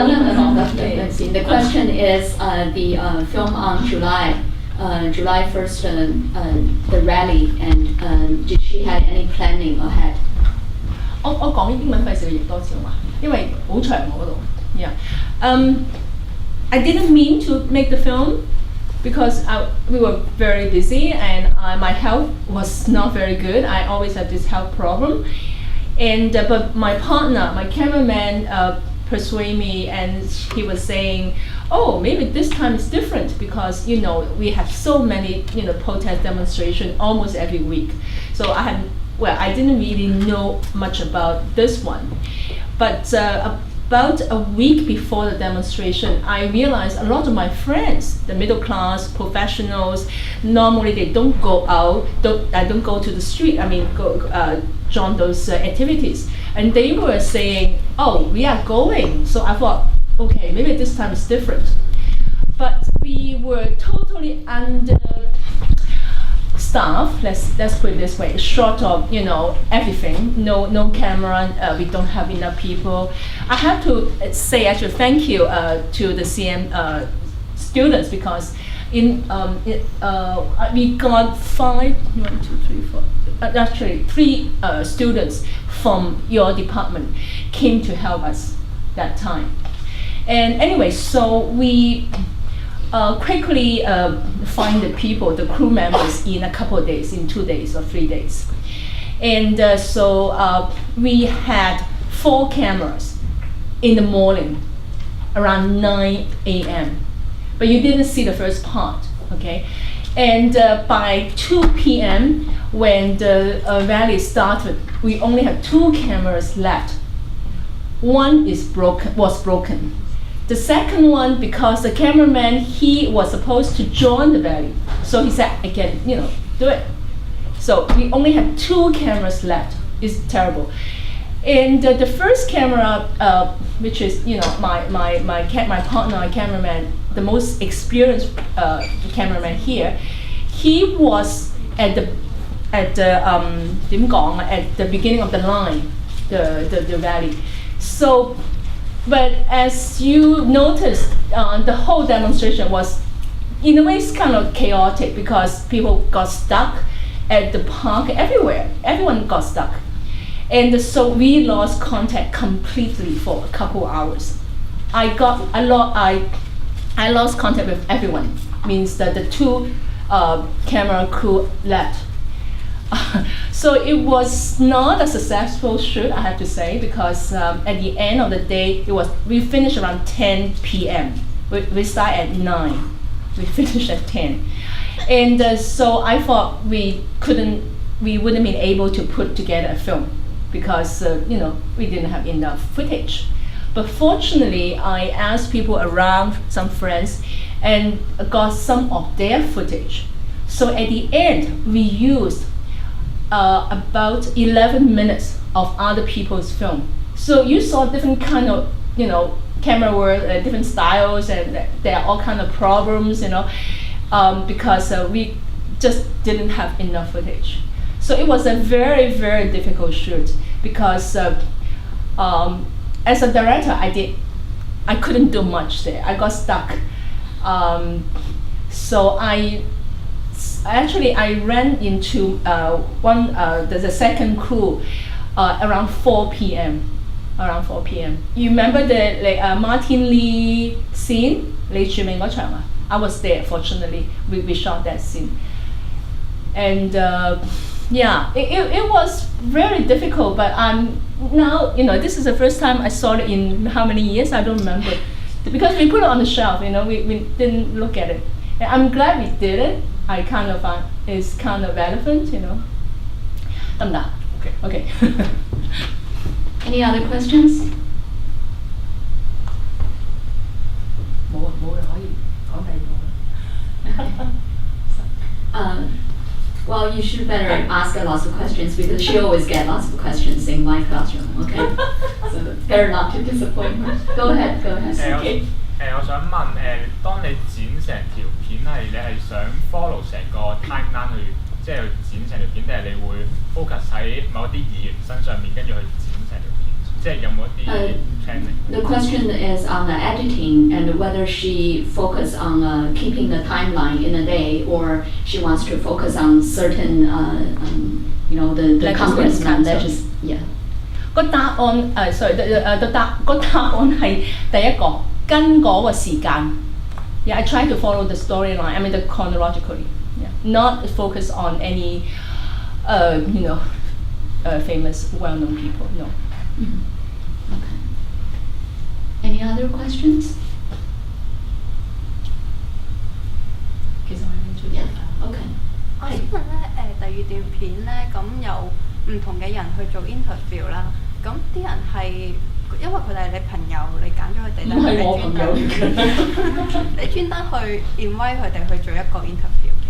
let's see. The question is the film on July 1st, the rally, and did she have any planning ahead? 我講英文費事要譯多次好嘛？因為好長我嗰度。Yeah. I didn't mean to make the film because we were very busy and my health was not very good. I always had this health problem. And but my partner, my cameraman, persuaded me, and he was saying, "Oh, maybe this time is different because we have so many protest demonstration almost every week." So I didn't really know much about this one, but about a week before the demonstration, I realized a lot of my friends, the middle class professionals, normally they don't go out, don't go to the street. I mean, join those activities, and they were saying, "Oh, we are going." So I thought, okay, maybe this time is different. But we were totally understaffed. Let's put it this way: short of everything, no camera. We don't have enough people. I have to say actually thank you to the CM students because we got 3 students from your department came to help us that time. And anyway, so we quickly find the people, the crew members, in a couple of days, in 2 days or 3 days. And so we had 4 cameras in the morning, around 9 a.m. But you didn't see the first part, okay? And by 2 p.m., when the rally started, we only had 2 cameras left. One was broken. The second one, because the cameraman, he was supposed to join the rally, so he said, "I can, do it." So we only had 2 cameras left. It's terrible. And the first camera, which is my partner, my cameraman, the most experienced cameraman here, he was at the beginning of the line, the rally. So, but as you noticed, the whole demonstration was, in a way, it's kind of chaotic because people got stuck at the park everywhere. Everyone got stuck. And so we lost contact completely for a couple hours. I lost contact with everyone. Means that the 2 camera crew left. So it was not a successful shoot, I have to say, because at the end of the day, we finished around 10 p.m. We start at 9. We finished at 10. And so I thought we wouldn't be able to put together a film because we didn't have enough footage. But fortunately, I asked people around, some friends, and got some of their footage. So at the end, we used about 11 minutes of other people's film. So you saw different kind of, camera work, different styles, and there are all kind of problems, because we just didn't have enough footage. So it was a very, very difficult shoot because as a director, I couldn't do much there. I got stuck. So I ran into the second crew around 4 p.m. You remember the Martin Lee scene? 李柱銘嗰場啊? I was there, fortunately. We shot that scene. And yeah, it was very difficult, but now, this is the first time I saw it in how many years? I don't remember. Because we put it on the shelf, we didn't look at it. And I'm glad we did it. I kind of find it's kind of relevant, Okay. Any other questions? Well, you should better ask her lots of questions because she always gets lots of questions in my classroom, okay? So better not to disappoint her. Go ahead. Okay. 我想問當你剪成條片你係想 follow 成個 timeline 即係剪成條片，定係你會 focus 喺某一啲議員身上面，跟住去剪成條片？即係有冇一啲 training？ The question is on the editing and whether she focus on keeping the timeline in a day, or she wants to focus on certain, the congressman. Yeah. 個答案個答案係第一個跟嗰個時間。Yeah, I try to follow the storyline. I mean, the chronologically. Yeah, not focus on any, famous, well-known people. No. Okay. Any other questions? Yeah. Okay. 我想問咧，第二段片咧，咁有唔同嘅人去做 interview 啦，咁啲人係因為佢哋係你朋友，你揀咗佢哋，定係你專登你專登去 invite 佢哋去做一個 interview 嘅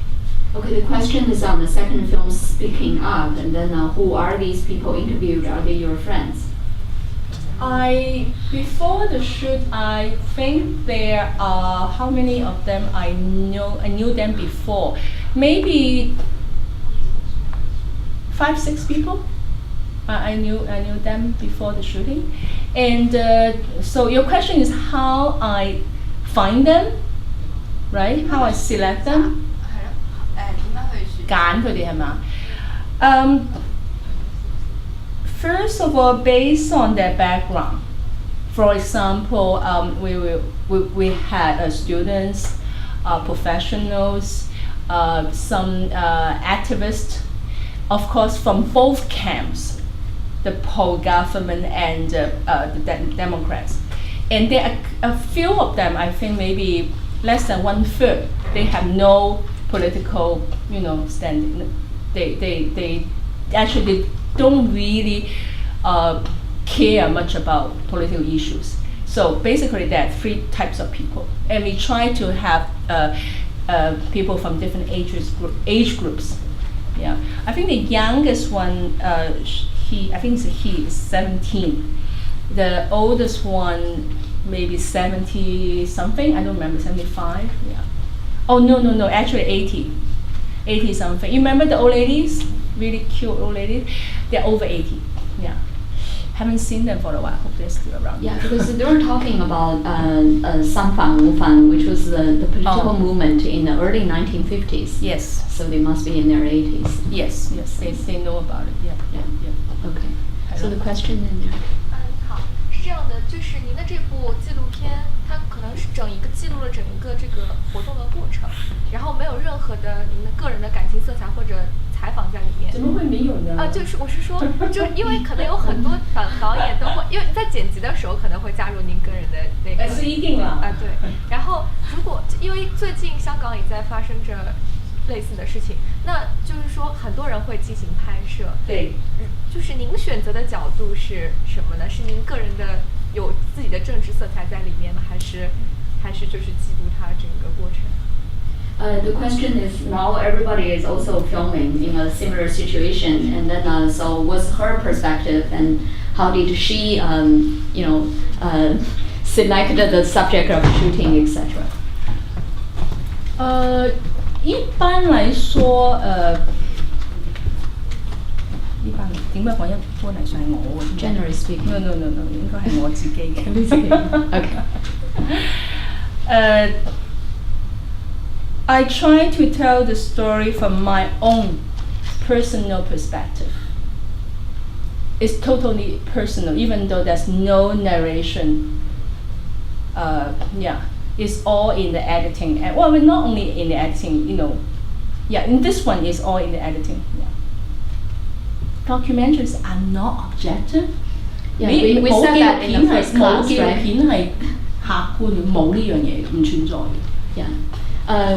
Okay, the question is on the second film Speaking Up, and then who are these people interviewed? Are they your friends? Before the shoot, I think there are how many of them I knew them before. Maybe 5-6 people. I knew them before the shooting, and so your question is how I find them, right? How I select them? 係咯，點樣去選？揀佢哋係嘛？First of all, based on their background. For example, we had students, professionals, some activists, of course, from both camps, the pro-government and the Democrats. And there are a few of them, I think maybe less than 1/3, they have no political, standing. They actually don't really care much about political issues. So basically there are 3 types of people. And we try to have people from different age groups. Yeah, I think the youngest one, he is 17. The oldest one, maybe 70 something. I don't remember, 75. Yeah. Oh no, actually 80 something. You remember the old ladies? Really cute old ladies. They're over 80. Yeah. Haven't seen them for a while. Hope they're still around. Yeah, because they were talking about Sanfang Wufan, which was the political movement in the early 1950s. Yes. So they must be in their 80s. Yes. They know about it. Yeah. Okay. So the question in there. 好，是这样的，就是您的这部纪录片，它可能是记录了整一个这个活动的过程，然后没有任何的您的个人的感情色彩或者采访在里面。怎么会没有呢？就是我是说，就因为可能有很多导演都会，因为在剪辑的时候可能会加入您个人的那个。是一定了。对。然后如果因为最近香港也在发生着类似的事情，那就是说很多人会进行拍摄。对。就是您选择的角度是什么呢？是您个人的有自己的政治色彩在里面呢，还是就是记录它整个过程？The question is now everybody is also filming in a similar situation, and then so what's her perspective, and how did she, select the subject of shooting, etc. 一般来說，一般點解講一般嚟說係我嘅 Generally speaking. No， 應該係我自己嘅。你自己。Okay. I try to tell the story from my own personal perspective. It's totally personal, even though there's no narration. It's all in the editing. Well, not only in the editing, in this one it's all in the editing. Yeah. Documentaries are not objective. Yeah, we said that in the first class, right? 片係客觀，冇呢樣嘢唔存在。Yeah.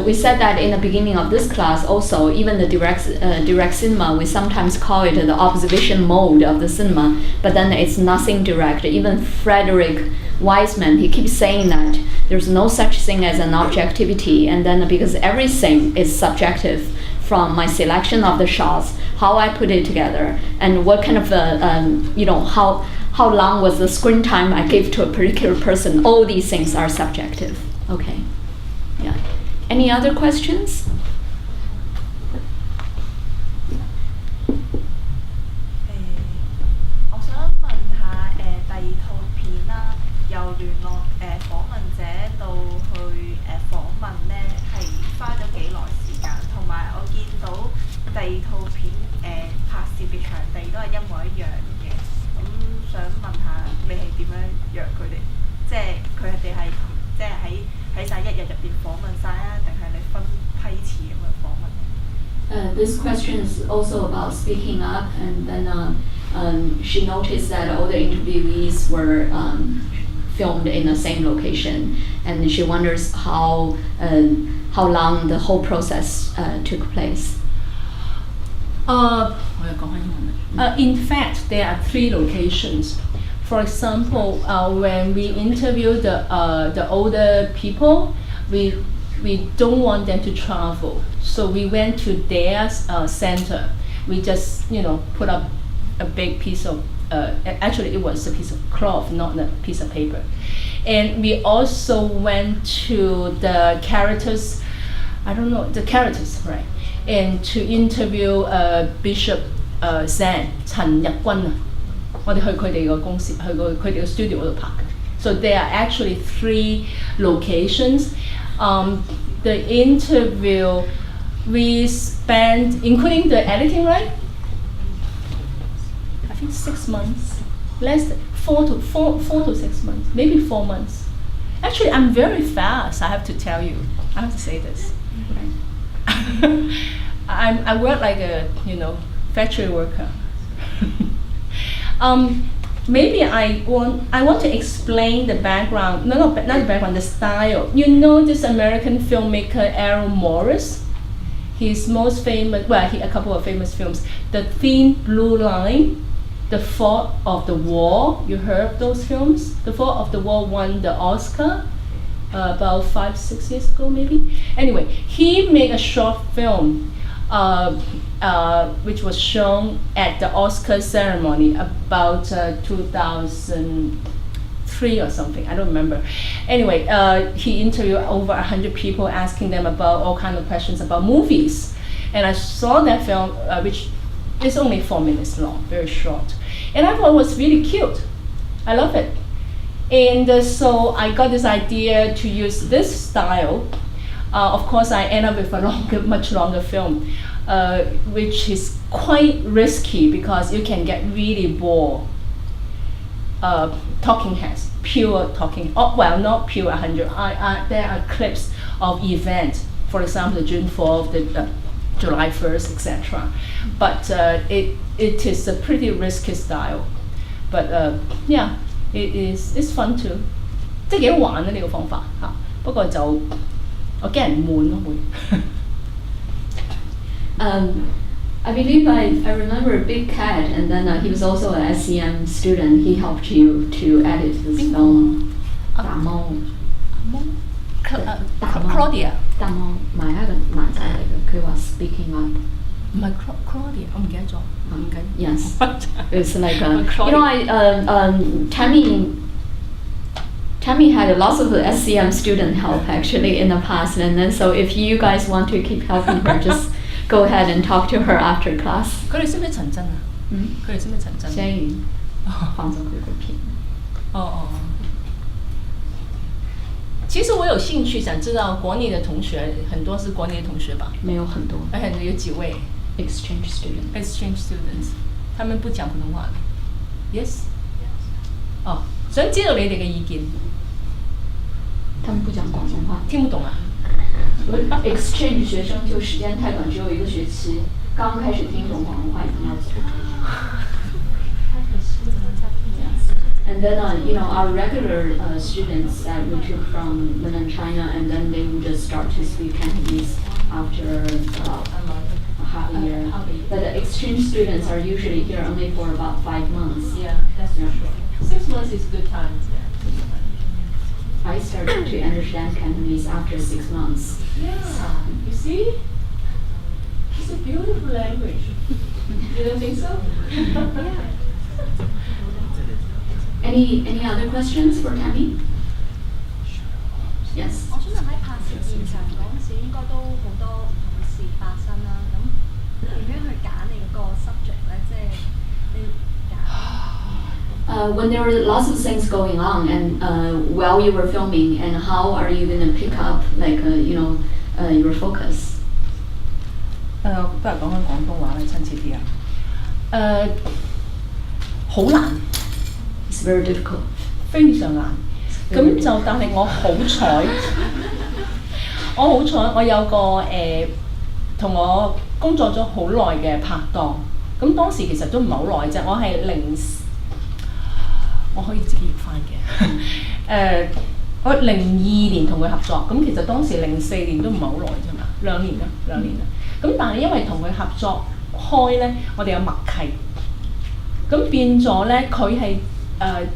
We said that in the beginning of this class also, even the direct cinema, we sometimes call it the observation mode of the cinema, but then it's nothing direct. Even Frederick Wiseman, he keeps saying that there's no such thing as an objectivity, and then because everything is subjective from my selection of the shots, how I put it together, and what kind of, how long was the screen time I gave to a particular person, all these things are subjective. Okay. Yeah. Any other questions? 我想問下第訪問者到去訪問咧，係花咗幾耐時間？同埋我見到第二套片拍攝嘅場地都係一模一樣嘅，咁想問下你係點樣約佢哋？即係佢哋係即係喺晒一日入邊訪問晒啊，定係你分批次咁樣訪問？This question is also about speaking up, and then she noticed that all the interviewees were filmed in the same location, and she wonders how long the whole process took place. In fact, there are 3 locations. For example, when we interview the older people, we don't want them to travel, so we went to their center. We just put up a big piece of actually it was a piece of cloth, not a piece of paper. And we also went to the characters, right? And to interview Bishop Zan 陳日君啊，我哋去佢哋個公司，去過佢哋個 studio 嗰度拍嘅。So there are actually 3 locations. The interview we spent, including the editing, right? I think 6 months, less than 4 to 6 months, maybe 4 months. Actually, I'm very fast. I have to tell you. I have to say this. I work like a factory worker. Maybe I want to explain the background. No, not the background. The style. You know this American filmmaker Errol Morris. His most famous, a couple of famous films. The Thin Blue Line, The Fort of the Wall. You heard of those films? The Fort of the Wall won the Oscar about 5-6 years ago, maybe. Anyway, he made a short film. Which was shown at the Oscar ceremony about 2003 or something. I don't remember. Anyway, he interviewed over 100 people, asking them about all kinds of questions about movies. And I saw that film, which is only 4 minutes long, very short. And I thought it was really cute. I love it. And so I got this idea to use this style. Of course, I end up with a much longer film, which is quite risky because you can get really bored. Talking heads, pure talking. Oh, well, not pure 100. There are clips of events, for example, June 4th, the July 1st, etc. But it is a pretty risky style. But yeah, it's fun too. 即係幾好玩啊呢個方法嚇，不過就我驚人悶咯會。I believe I remember Big Cat, and then he was also an SEM student. He helped you to edit this film. 大貓。Claudia。大貓唔係一個男仔嚟嘅，佢話 speaking up。唔係 Claudia，我唔記得咗。唔緊。Yes. It's like Tammy had lots of SEM student help actually in the past, and then so if you guys want to keep helping her, just go ahead and talk to her after class. 佢哋識唔識陳真啊？佢哋識唔識陳真？所以放咗佢個片。其實我有興趣想知道國內的同學，很多是國內的同學吧？沒有很多。有幾位 ？Exchange students， 他們不講普通話。Yes。哦，想知道你哋嘅意見。他們不講廣東話。聽不懂啊？Exchange 學生就時間太短，只有1個學期，剛開始聽懂廣東話已經要走。And then our regular students that we took from mainland China, and then they would just start to speak Cantonese after half a year. But the exchange students are usually here only for about 5 months. Yeah, that's true. 6 months is good time. I started to understand Cantonese after 6 months. Yeah, you see? It's a beautiful language. You don't think so? Any other questions for Tammy? Yes. 我想問喺拍攝現場嗰陣時，應該都好多唔同嘅事發生啦。咁點樣去揀你嗰個 subject 咧？即係你揀。When there were lots of things going on, and while you were filming, and how are you going to pick up, like your focus? 不如講返廣東話咧，親切啲啊。好難， It's very difficult. 非常難。咁就但係我好彩，我有個同我工作咗好耐嘅拍檔。咁當時其實都唔係好耐啫，我可以自己譯翻嘅。我02年同佢合作，咁其實當時04年都唔係好耐啫嘛，2年啦。咁但係因為同佢合作開咧，我哋有默契，咁變咗咧佢係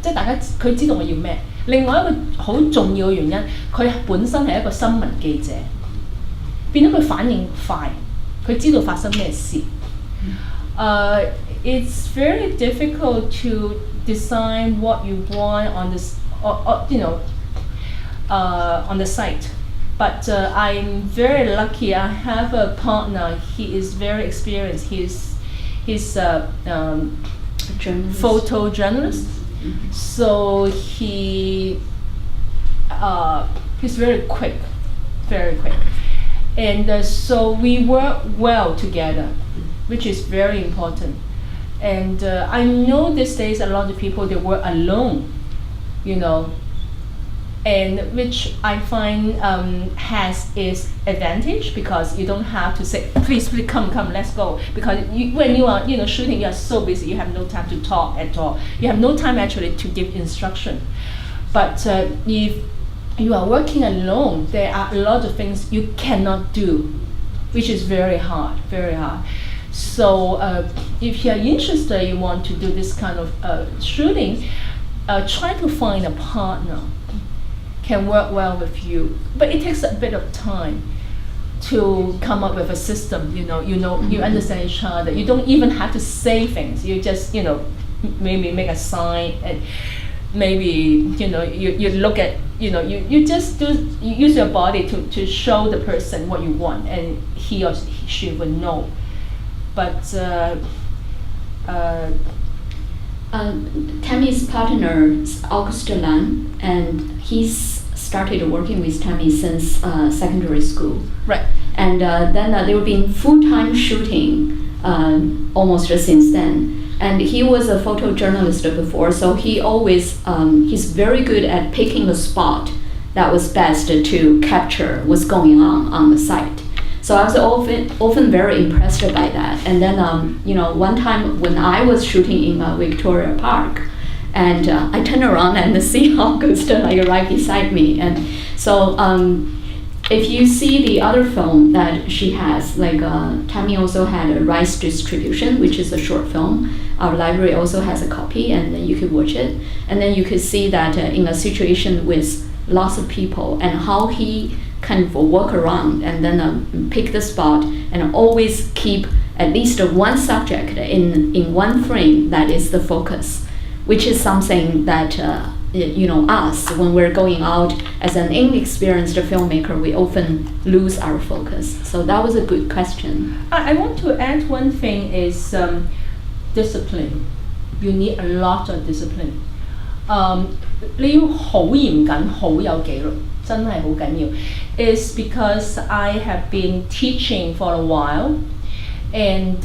即係大家佢知道我要咩。另外一個好重要嘅原因，佢本身係一個新聞記者，變咗佢反應快，佢知道發生咩事。It's very difficult to decide what you want on this, on the site. But I'm very lucky. I have a partner. He is very experienced. He's a photojournalist. So he's very quick, and so we work well together, which is very important. And I know these days a lot of people they work alone, and which I find has its advantage because you don't have to say, please come, let's go. Because when you are shooting, you are so busy, you have no time to talk at all. You have no time actually to give instruction. But if you are working alone, there are a lot of things you cannot do, which is very hard. So if you are interested, you want to do this kind of shooting, try to find a partner can work well with you, but it takes a bit of time to come up with a system. You understand each other. You don't even have to say things. You just maybe make a sign, and maybe you look at you just you use your body to show the person what you want, and he or she will know. But Tammy's partner is August Lan, and he's started working with Tammy since secondary school. Right. And then they've been full-time shooting almost since then. And he was a photojournalist before, so he always he's very good at picking the spot that was best to capture what's going on the site. So I was often very impressed by that. And then one time when I was shooting in Victoria Park, and I turned around and see August right beside me. And so if you see the other film that she has, Tammy also had a Rice Distribution, which is a short film. Our library also has a copy, and then you could watch it. And then you could see that in a situation with lots of people, and how he kind of walk around and then pick the spot and always keep at least one subject in one frame that is the focus, which is something that us, when we're going out as an inexperienced filmmaker, we often lose our focus. So that was a good question. I want to add one thing is discipline. You need a lot of discipline. 你要好嚴謹，好有紀律，真係好緊要。Is because I have been teaching for a while, and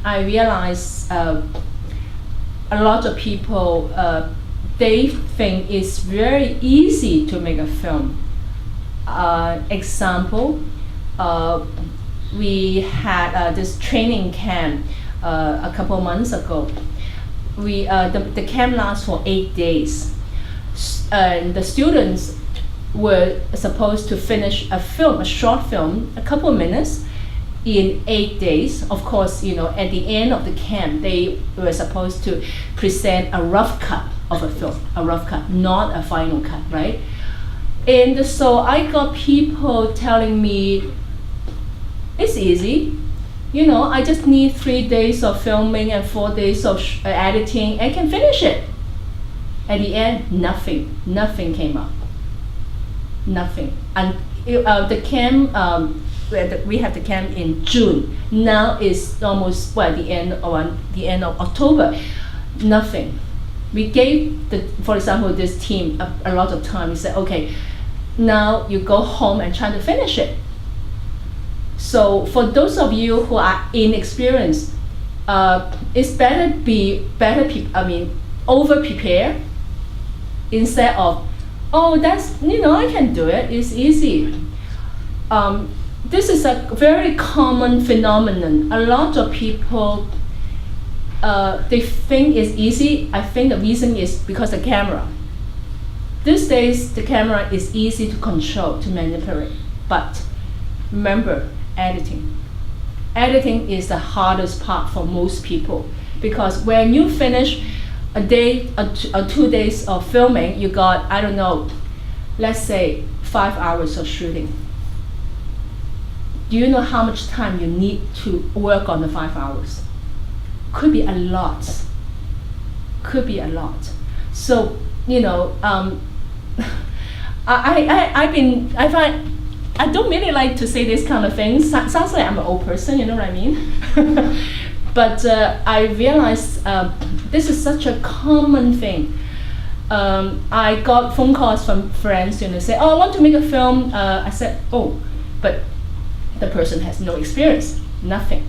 I realize a lot of people they think it's very easy to make a film. Example, we had this training camp a couple months ago. The camp lasts for 8 days. And the students were supposed to finish a short film, a couple of minutes, in 8 days. Of course, at the end of the camp, they were supposed to present a rough cut of a film, not a final cut, right? And so I got people telling me, it's easy. I just need 3 days of filming and 4 days of editing. I can finish it. At the end, nothing came up. Nothing. And the camp, we have the camp in June. Now it's almost the end of October. Nothing. we gave, for example, this team a lot of time. We said, okay, now you go home and try to finish it. So for those of you who are inexperienced, it's over prepare instead of, oh, that's, I can do it, it's easy. This is a very common phenomenon. A lot of people, they think it's easy. I think the reason is because the camera. These days, the camera is easy to control, to manipulate. But remember, editing. Editing is the hardest part for most people, because when you finish a day or 2 days of filming, you got, I don't know, let's say 5 hours of shooting. Do you know how much time you need to work on the 5 hours? Could be a lot. Could be a lot. So, I find, I don't really like to say this kind of things. Sounds like I'm an old person, you know what I mean? But I realized this is such a common thing. I got phone calls from friends, say, oh, I want to make a film. I said, oh, but the person has no experience, nothing.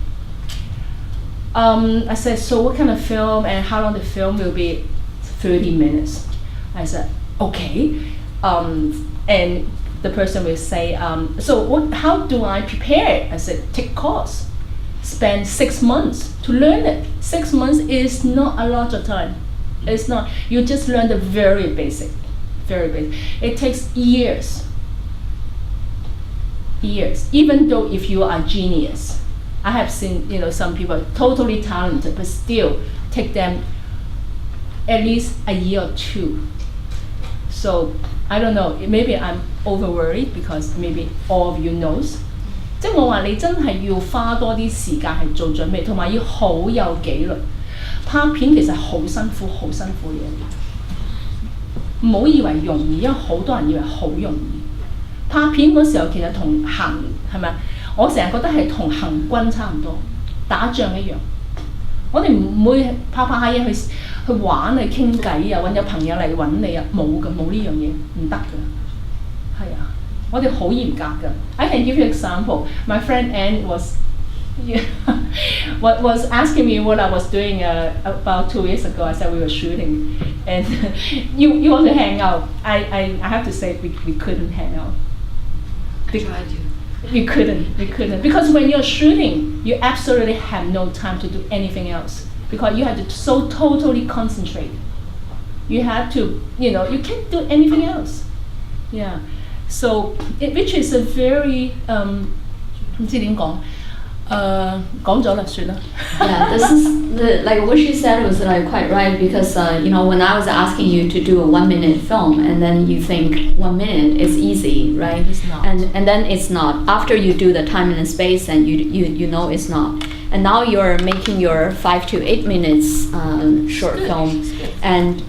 I said, so what kind of film and how long the film will be? 30 minutes. I said, okay. And the person will say, so how do I prepare it? I said, take course. Spend 6 months to learn it. 6 months is not a lot of time. It's not. You just learn the very basic. It takes years. Even though if you are genius. I have seen, some people totally talented, but still take them at least a year or 2. So I don't know, maybe I'm over worried because maybe all of you knows. 即係我話你真係要花多啲時間係做準備，同埋要好有紀律。拍片其實好辛苦嘅嘢，唔好以為容易，因為好多人以為好容易。拍片嗰時候其實同行係咪？我成日覺得係同行軍差唔多，打仗一樣。我哋唔會拍下嘢去玩去傾偈啊，揾有朋友嚟揾你啊，冇呢樣嘢，唔得㗎。係啊，我哋好嚴格㗎。I can give you an example. My friend Anne was asking me what I was doing about 2 years ago. I said we were shooting, and you want to hang out. I have to say we couldn't hang out. I tried to. We couldn't. Because when you're shooting, you absolutely have no time to do anything else. Because you have to so totally concentrate. You have to, you can't do anything else. Yeah. So, which is a very, 唔知點講。講咗啦，算啦。Yeah, this is like what she said was quite right, because when I was asking you to do a 1 minute film, and then you think 1 minute is easy, right? It's not. And then it's not. After you do the time and space, and you know it's not. And now you're making your 5 to 8 minutes short film, and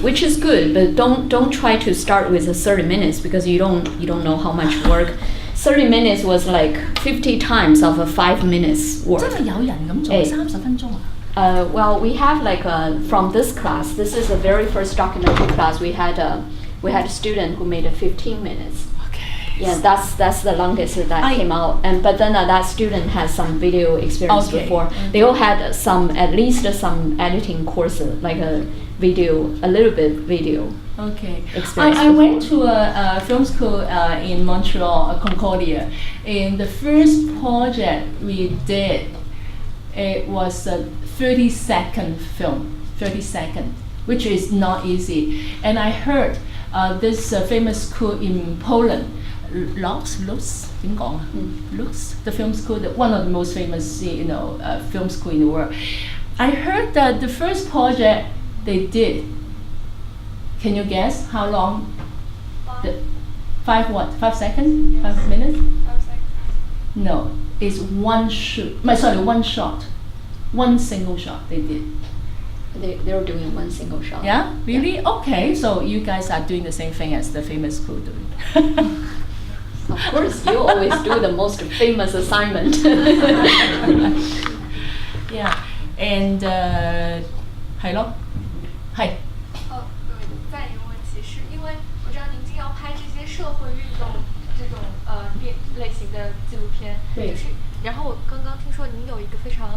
which is good, but don't try to start with the 30 minutes because you don't know how much work. 30 minutes was like 50 times of a 5 minutes work. 真係有人咁做30分鐘啊？Well, we have from this class. This is the very first documentary class. We had a student who made 15 minutes. Okay. Yeah, that's the longest that came out. But then that student has some video experience before. They all had at least some editing courses, like a little bit video. Okay. I went to a film school in Montreal, Concordia. And the first project we did, it was a 30-second film, 30 seconds, which is not easy. And I heard this famous school in Poland, Lux, the film school, one of the most famous, film school in the world. I heard that the first project they did. Can you guess how long? 5 what? 5 seconds? 5 minutes? 5 seconds. No, it's one shot. One single shot they did. They're doing one single shot. Yeah? Really? Yeah. Okay, so you guys are doing the same thing as the famous school doing. Of course, you always do the most famous assignment. Yeah, and 係咯，係。社会运动这种类型的纪录片，对就是然后我刚刚听说您有一个非常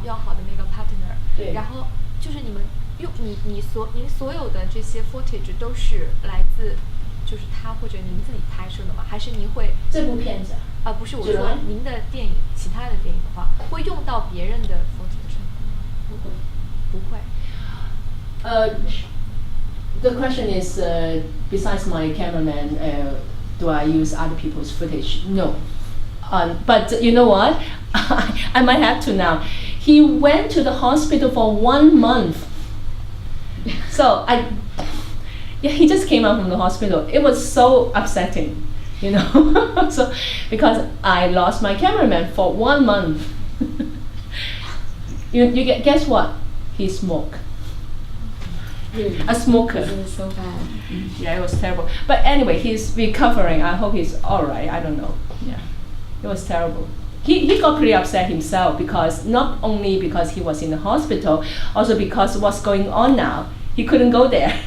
要好的那个 partner，对然后就是你们用您所有的这些 footage 都是来自就是他或者您自己拍摄的吗？还是您会这部片子不是我说您的电影，其他的电影的话会用到别人的 footage？ 不会。The question is, besides my cameraman, do I use other people's footage? No. But you know what? I might have to now. He went to the hospital for 1 month. So he just came out from the hospital. It was so upsetting, you know. So because I lost my cameraman for 1 month. Guess what? He smoked. A smoker. It was so bad. Yeah, it was terrible. But anyway, he's recovering. I hope he's all right. I don't know. Yeah, it was terrible. He got pretty upset himself because not only because he was in the hospital, also because what's going on now. He couldn't go there.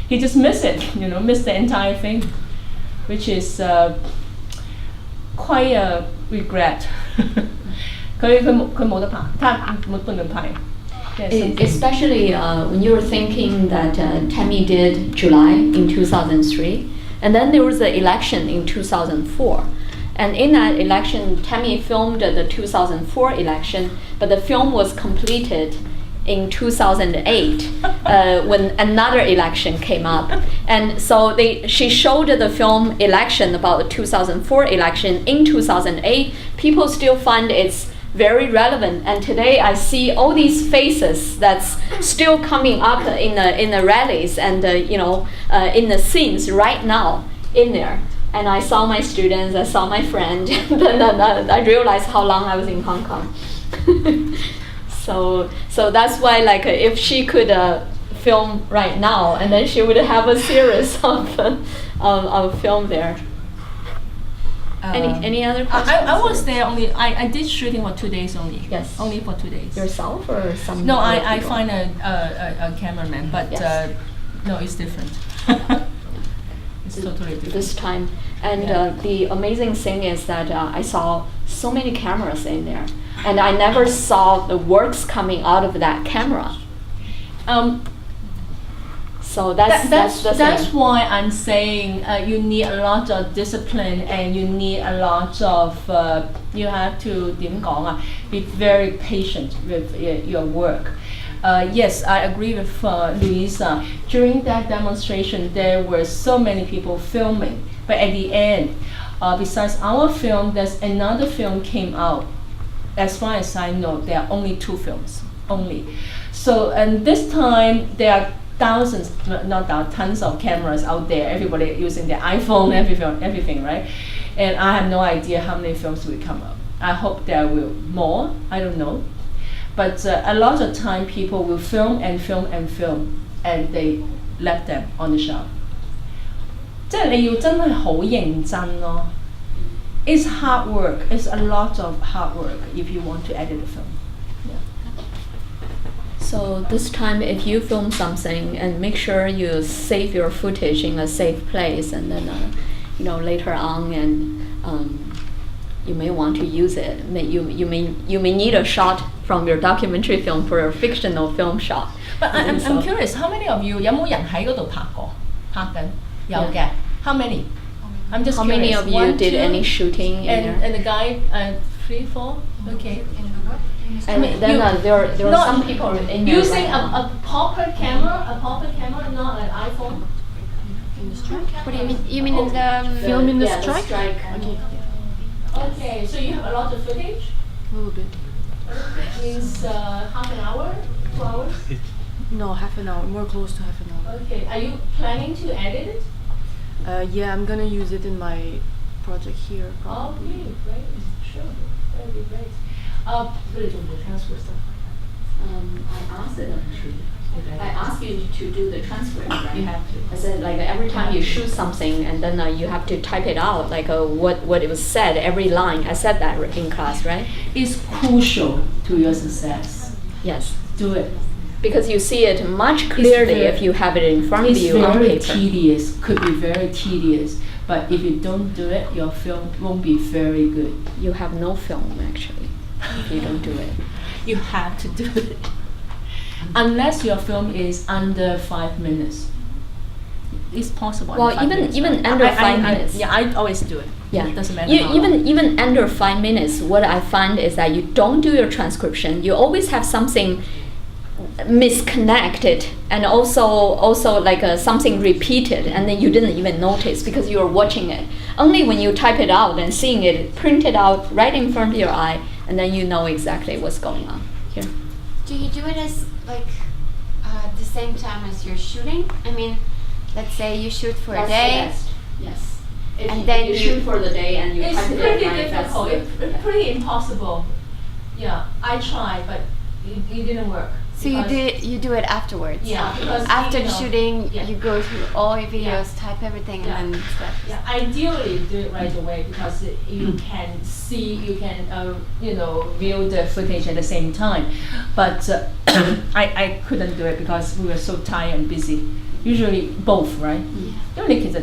He just missed it. You know, missed the entire thing, which is quite a regret. 佢冇得拍，他不能拍。Especially when you were thinking that Tammy did July in 2003, and then there was the election in 2004. And in that election, Tammy filmed the 2004 election, but the film was completed in 2008 when another election came up. And so she showed the film election about the 2004 election in 2008. People still find it's very relevant, and today I see all these faces that's still coming up in the rallies and in the scenes right now in there. And I saw my students, I saw my friend, and I realized how long I was in Hong Kong. So that's why, like, if she could film right now, and then she would have a series of film there. Any other questions? I was there only. I did shooting for 2 days only. Yes. Only for 2 days. Yourself or some? No, other I people? find a cameraman, but Yes. no, it's different. It's totally different. This time. And the amazing thing is that I saw so many cameras in there, and I never saw the works coming out of that camera. So that's the that's thing. why I'm saying you need a lot of discipline, and you need a lot of you have to 點講啊, be very patient with your work. Yes, I agree with Louisa. During that demonstration, there were so many people filming, but at the end, besides our film, there's another film came out. As far as I know, there are only 2 films only. So, and this time there are thousands, not tons of cameras out there. Everybody using their iPhone, everything, right? And I have no idea how many films will come up. I hope there will more. I don't know. But a lot of time people will film and film and film, and they left them on the shelf. 即係你要真係好認真咯。It's hard work. It's a lot of hard work if you want to edit a film. So this time, if you film something, and make sure you save your footage in a safe place, and then later on, and you may want to use it. You may need a shot from your documentary film for a fictional film shot. But I'm curious, how many of you 有冇人喺嗰度拍過？拍緊有嘅。How many? I'm just How curious. many of you 1, did 2, any shooting in there? and the guy 3, 4. Okay. And then there were not some people in there using right now. a proper camera, not an iPhone. What do you mean? You mean in the film in the Yeah, strike? Okay. Okay, so you have a lot of footage. A little bit. Means half an hour, 2 hours. No, half an hour, more close to half an hour. Okay, are you planning to edit it? Yeah, I'm gonna use it in my project here. Oh, Probably. really? Great. Sure. That would be great. Really don't do transfer stuff. I asked them to. I asked you to do the transcript, right? You have to. I said, like, every time you shoot something, and then you have to type it out, like what it was said, every line. I said that in class, right? It's crucial to your success. Yes. Do it. because you see it much clearly if you have it in front of you on very paper. tedious, could be very tedious. But if you don't do it, your film won't be very good. You have no film actually if you don't do it. You have to do it. Unless your film is under 5 minutes. It's possible. Well, under 5 minutes, even right? under 5 minutes. Yeah, I always do it. Yeah, It doesn't matter. how long. even under 5 minutes, what I find is that you don't do your transcription. You always have something misconnected, and also like something repeated, and then you didn't even notice because you were watching it. Only when you type it out and seeing it printed out right in front of your eye, and then you know exactly what's going on. Here. Do you do it as like the same time as you're shooting? I mean, let's say you shoot for a day. Yes. And then you you- shoot for the day and you It's type it pretty in, right? difficult. It's pretty impossible. Yeah, I tried, but it didn't work. So you do it afterwards. Yeah, because After you know, shooting, yeah. you go through all your videos, Yeah. type everything, Yeah. and then stuff. Yeah, ideally do it right away because you can see, you can view the footage at the same time. But I couldn't do it because we were so tired and busy. Usually both, right? 因為你其實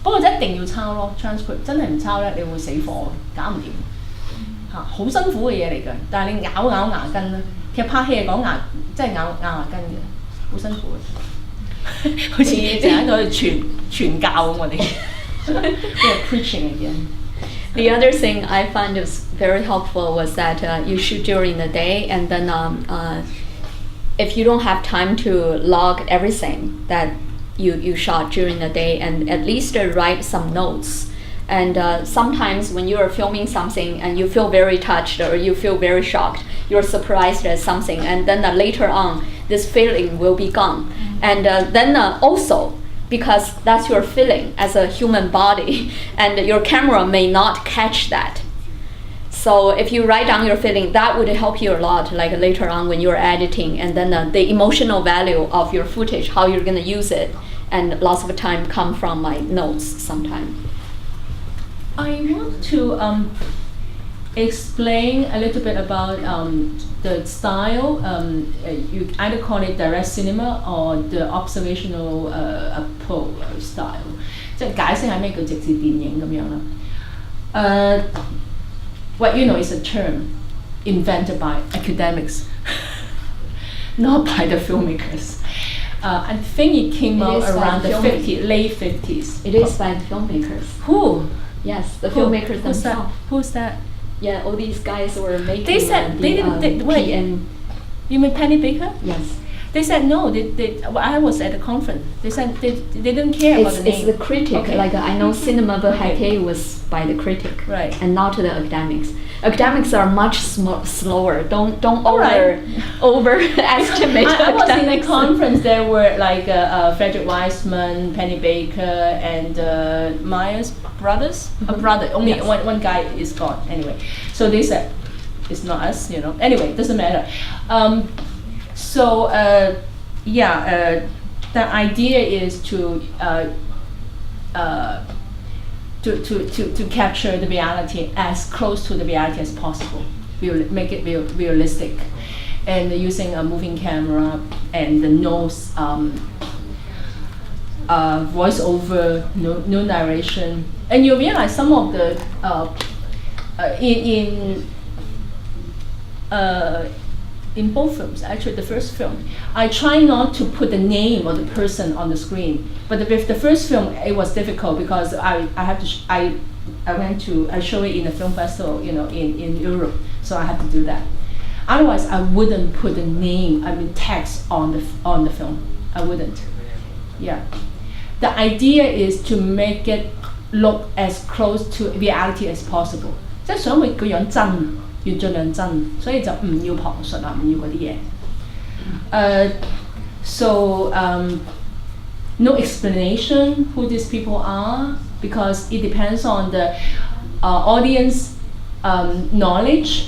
不過一定要抄咯 transcript 真係唔抄咧，你會死火，搞唔掂嚇，好辛苦嘅嘢嚟㗎。但係你咬牙根啦，其實拍戲係講即係咬牙根嘅，好辛苦嘅。好似成日喺度傳教咁，我哋 we're preaching again. The other thing I find is very helpful was that you shoot during the day, and then if you don't have time to log everything that you shot during the day, and at least write some notes. And sometimes when you are filming something and you feel very touched or you feel very shocked, you're surprised at something, and then later on this feeling will be gone. And then also, because that's your feeling as a human body, and your camera may not catch that. So if you write down your feeling, that would help you a lot, like later on when you're editing, and then the emotional value of your footage, how you're going to use it, and lots of time come from my notes sometimes. I want to explain a little bit about the style. You either call it direct cinema or the observational approach style. 即係解釋下咩叫直接電影咁樣啦。What you know is a term invented by academics, not by the filmmakers. I think it came It out is by around the filmmakers. late 50s. It is by filmmakers. Who? Yes, the Who? filmmakers Who's that? themselves. Who's that? Yeah, all these guys were making They said they didn't. Wait. PM. You mean Penny Baker? Yes. They said no. Well, I was at the conference. They said they didn't care about the It's name. the critic. Okay. Like I know Cinema Verhake was by the critic, Right. and not the academics. Academics are much slower. Don't All right. overestimate. I was in the academics. conference. There were like Frederick Wiseman, Penny Baker, and Myers brothers. A brother. Only Yes. one guy is gone. Anyway, so they said it's not us. Anyway, doesn't matter. The idea is to capture the reality as close to the reality as possible. Make it realistic, and using a moving camera and the voiceover, no narration, and you realize some of the in both films, actually the first film, I try not to put the name of the person on the screen. But with the first film, it was difficult because I show it in a film festival, in Europe, so I had to do that. Otherwise, I wouldn't put the name, text on the film. I wouldn't. Yeah. The idea is to make it look as close to reality as possible. 即係想佢個樣真。要盡量真，所以就唔要旁述啊，唔要嗰啲嘢。No explanation who these people are because it depends on the audience knowledge.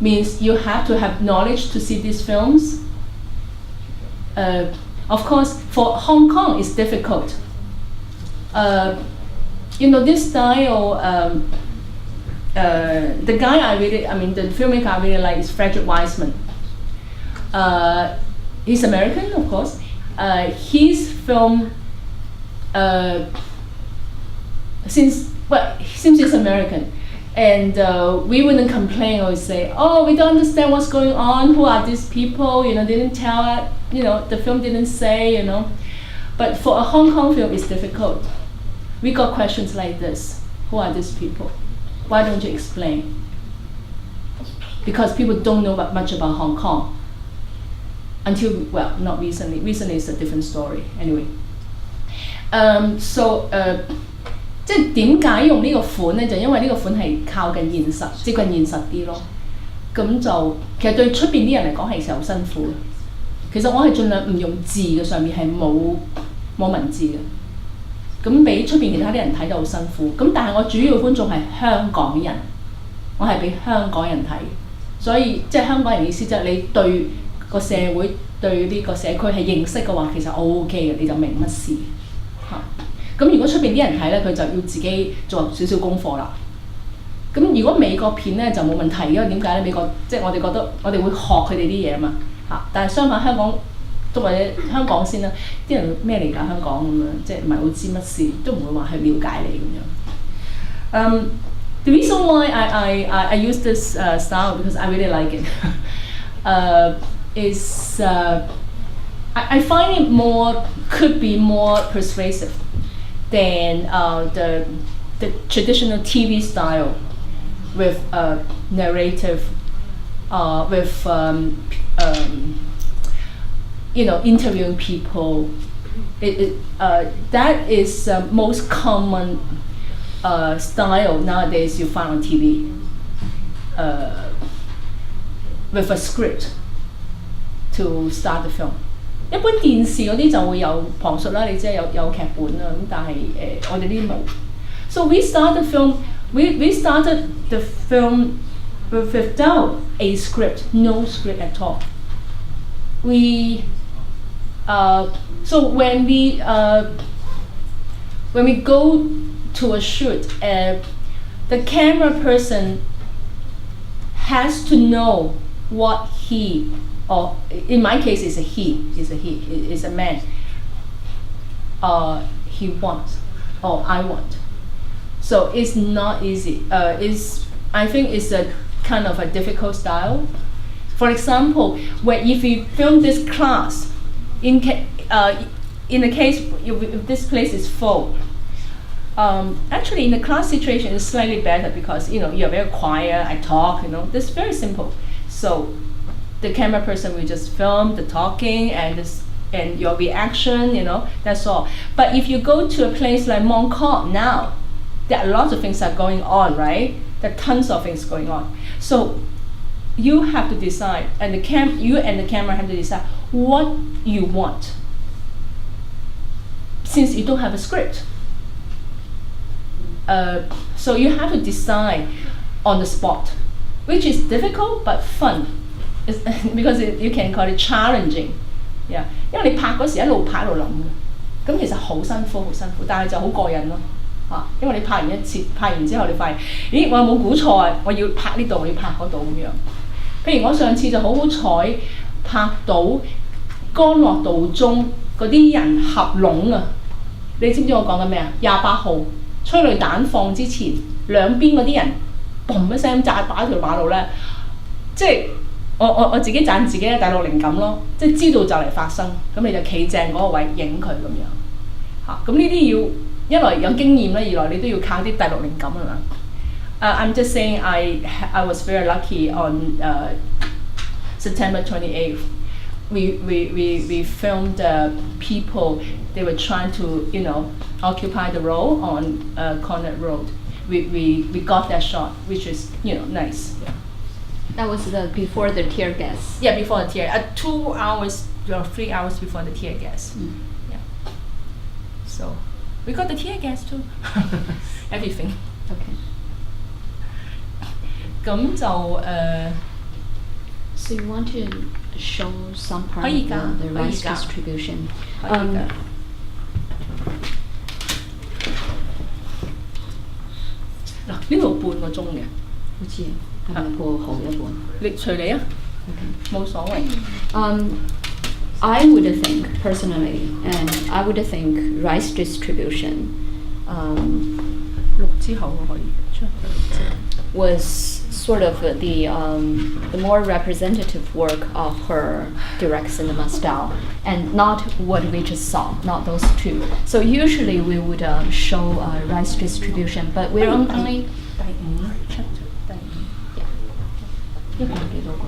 Means you have to have knowledge to see these films. Of course, for Hong Kong, it's difficult. This style. The guy the filmmaker I really like is Frederick Wiseman. he's American, of course. His film, since he's American, and we wouldn't complain or say, oh, we don't understand what's going on. Who are these people? Didn't tell us. The film didn't say. But for a Hong Kong film, it's difficult. We got questions like this: who are these people? Why don't you explain? Because people don't know much about Hong Kong. Until, well, not recently. Recently it's a different story. Anyway,即係點解用呢個款咧？就因為呢個款係靠近現實，接近現實啲咯。咁就其實對出邊啲人嚟講係其實好辛苦嘅。其實我係盡量唔用字嘅，上面係冇文字嘅。咁俾出邊其他啲人睇就好辛苦。咁但係我主要觀眾係香港人，我係俾香港人睇，所以即係香港人意思即係你對個社會對呢個社區係認識嘅話，其實 OK 嘅，你就明乜事嚇。咁如果出邊啲人睇咧，佢就要自己做少少功課啦。咁如果美國片咧就冇問題，因為點解咧？美國即係我哋覺得我哋會學佢哋啲嘢啊嘛嚇，但係相反香港都或者香港先啦，啲人咩嚟㗎香港咁樣，即係唔係好知乜事，都唔會話去了解你咁樣。The reason why I use this style because I really like it is I find it could be more persuasive than the traditional TV style with narrative, with interviewing people. That is most common style nowadays you find on TV with a script to start the film. 一般電視嗰啲就會有旁述啦，你知有劇本啦，咁但係我哋呢啲冇。So we started the film without a script, no script at all. So when we go to a shoot, the camera person has to know what he, or in my case it's a man, he wants or I want. So it's not easy. I think it's a kind of a difficult style. For example, if you film this class, in the case if this place is full, actually in the class situation it's slightly better because you're very quiet, I talk, this is very simple. So the camera person will just film the talking and your reaction, that's all. But if you go to a place like Mont Court now, there are lots of things that are going on, right? There are tons of things going on. So you have to decide, and you and the camera have to decide what you want, since you don't have a script. So you have to decide on the spot, which is difficult but fun. Because you can call it challenging. Yeah. 因為你拍嗰時一路拍一路諗嘅，咁其實好辛苦，但係就好過癮咯嚇。因為你拍完一次，拍完之後你發現，咦，我有冇估錯啊？我要拍呢度，我要拍嗰度咁樣。譬如我上次就好彩拍到干諾道中嗰啲人合攏啊！你知唔知我講緊咩啊？28號催淚彈放之前，兩邊嗰啲人嘣一聲炸打條馬路咧，即係。我自己讚自己嘅第六靈感咯，即係知道就嚟發生，咁你就企正嗰個位影佢咁樣嚇。咁呢啲要一來有經驗啦，二來你都要靠啲第六靈感係嘛。I'm just saying I was very lucky on September 28th. We filmed people, they were trying to occupy the road on Connet Road. We got that shot, which is nice. Yeah. That was before the tear gas. Yeah, before the tear. 2 hours or 3 hours before the tear gas. Yeah. So we got the tear gas too. Everything. Okay. 咁就So you want to show some part 可以㗎 of the 可以 rice 㗎 distribution? 可以㗎。嗱，呢度半個鐘嘅。好似係咪過好一半？你隨你啊，冇所謂。I would think personally, and I would think rice distribution 錄之後我可以出嚟。 was sort of the more representative work of her direct cinema style, and not what we just saw, not those two. So usually we would show rice distribution, but we're only 第五出第五，一共幾多個？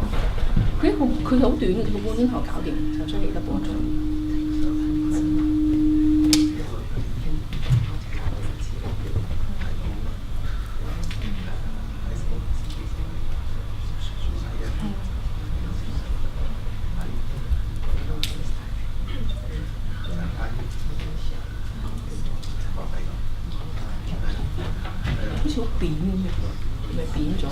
佢好短嘅，佢半鐘頭搞掂，就出幾多半鐘。好似好扁咁嘅，係咪扁咗？